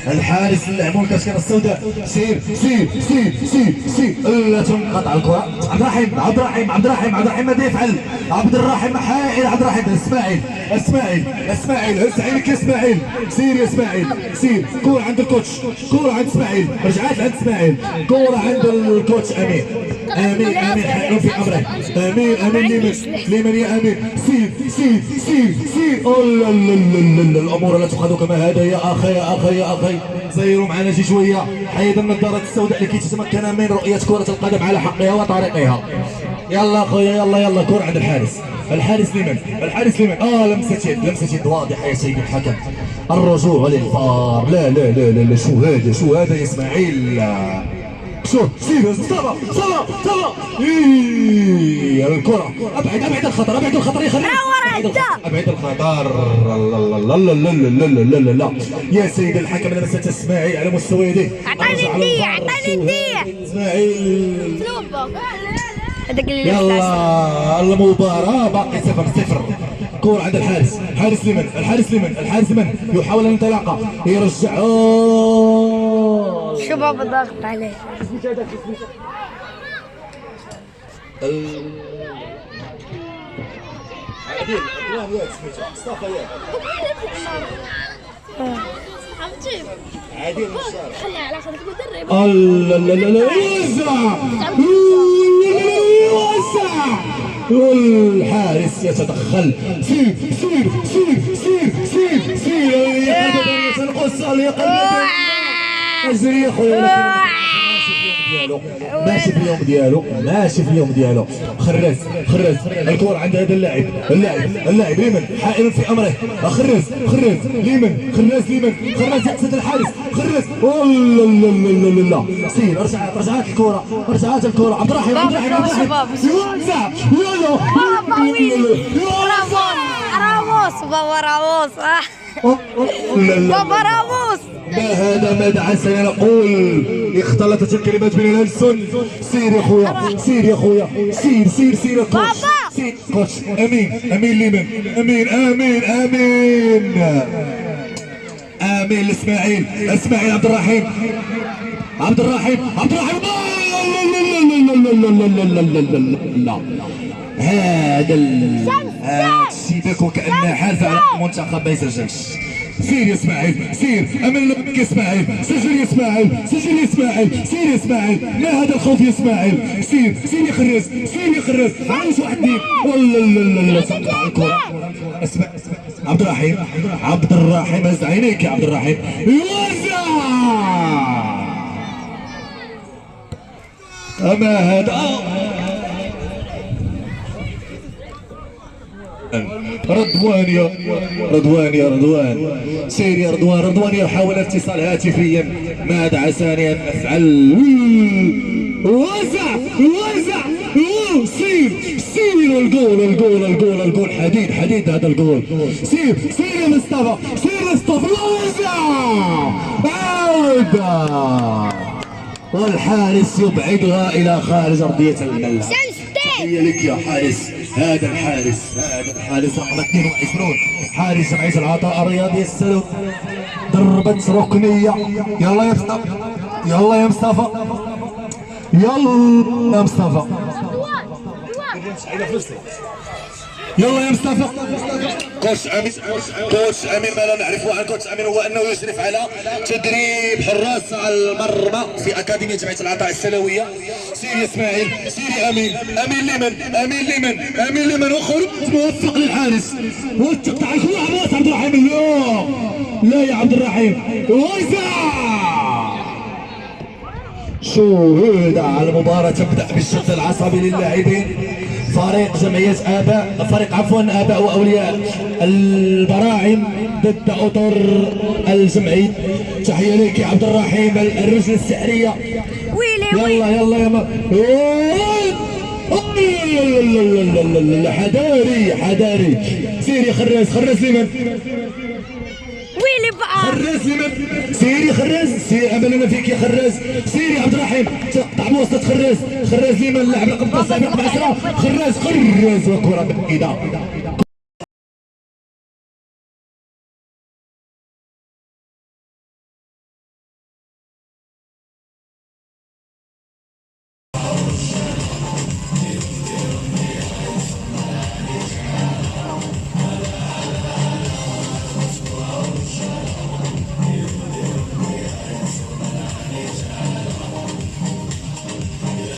الحارس للعبوا التشكيله السوداء. سير سير سير سير سير لا تنقطع الكره. عبد الرحيم عبد الرحيم عبد الرحيم عبد الرحيم ماذا يفعل؟ عبد الرحيم حائل عبد الرحيم. اسماعيل اسماعيل اسماعيل هز عينك يا اسماعيل. سير يا اسماعيل سير. كره عند الكوتش كره عند اسماعيل رجعات عند اسماعيل. كره عند الكوتش امين امين امين حائل في امره. امين امين لمن يا امين. سير سير سير سير. الامور لا تؤخذ كما هذا يا اخي يا اخي يا اخي. سيروا معنا شي شويه. حيد النظارات السوداء لكي تتمكن من رؤيه كره القدم على حقها وطريقها. يلا اخويا يلا يلا. كره عند الحارس. الحارس لمن؟ الحارس لمن؟ لمسه يد لمسه يد واضحه يا سيدي الحكم. الرجوع للفار. لا لا لا لا, لا. شو هذا شو هذا يا اسماعيل؟ شو سير صلا صلا صلا. الكرة ابعد ابعد الخطر ابعد الخطر يا خليل. ابعد الخطر. لا لا لا لا لا لا لا يا سيدي الحكم. لمست اسماعيل على مستوى يديه. اعطاني الدية اعطاني الدية. اسماعيل هذاك اللي يلا. المباراة باقي 0-0. كرة عند الحارس. حارس لمن؟ الحارس لمن؟ الحارس لمن؟ يحاول الانطلاقة يرجع. شباب ضغط عليه. عادل الله يا سميتو مصطفى ياك عادل الشارع. خليها على خاطرك مدرب. لا لا لا لا وسع وسع. والحارس يتدخل. سير سير سير سير سير سير. يا قلب القصه يا قلب. اجري يا خويا. ماشي في اليوم ديالو ماشي في اليوم ديالو. خرز خرز الكره عند هذا اللاعب اللاعب لمن؟ حائل في امره. خرز خرز لمن؟ خرز لمن؟ خرز يقصد الحارس. خرز. لا لا لا. سير رجعات الكره رجعات الكره. عبد الرحيم عبد الرحيم يوزع يلا. راموس بابا راموس. لا لا بابا راموس. ما هذا ما دعا سنقول اختلطت الكلمات بين الألسن. سير يا خويا سير يا خويا سير سير سير يا كوتش. بابا. سير كوتش. امين امين لمن امين امين امين امين لاسماعيل. اسماعيل عبد الرحيم عبد الرحيم عبد الرحيم. لا هذا الشباك وكأنه حالفة على المنتخب ما يسجلش. سير يا اسماعيل سير امل لك يا اسماعيل. سجل يا اسماعيل سجل يا اسماعيل. سير يا اسماعيل ما هذا الخوف يا اسماعيل. سير سير يا خراز سير يا خراز. عاوز واحد اثنين. والله لا لا لا سقط على الكرة. اسمع عبد الرحيم عبد الرحيم هز عينيك يا عبد الرحيم. يوزع اما هذا رضوان يا رضوان يا رضوان. سير يا رضوان. رضوان يحاول اتصال هاتفيا. ماذا عساني ان افعل؟ وزع وزع سير سير. الجول الجول الجول الجول. حديد حديد هذا الجول. سير سير يا مصطفى سير مصطفى. وزع عودة والحارس يبعدها الى خارج ارضية الملعب. تحية لك يا حارس. هذا الحارس رقم 22 حارس جمعية العطاء الرياضي السلوك. ضربة ركنية. يلا يا مصطفى يلا يا مصطفى يلا يا مصطفى يلا يا مصطفى. كوتش امين كوتش امين ما لا نعرفه عن كوتش امين هو انه يشرف على تدريب حراس المرمى في اكاديميه جمعيه العطاء السلويه. سير يا اسماعيل سير يا امين. امين لمن امين لمن امين لمن. وخرج موفق للحارس وتقطع الكره. عباس عبد الرحيم. لا لا يا عبد الرحيم. وزع شهود على المباراة. تبدأ بالشد العصبي للاعبين. فريق جمعية آباء وأولياء البراعم ضد أطر الجمعية. تحية لك يا عبد الرحيم الرجل السحرية. ويلي يلا يلا يا ما حداري حداري. سير يا خراز خراز لمن ويلي بقى. خراز لمن. سير يا خراز سير املنا فيك يا خراز. سير يا عبد الرحيم تقطع بوسط خراز. خراز لمن لاعب رقم 9 رقم 10. خراز وكرة بعيدة.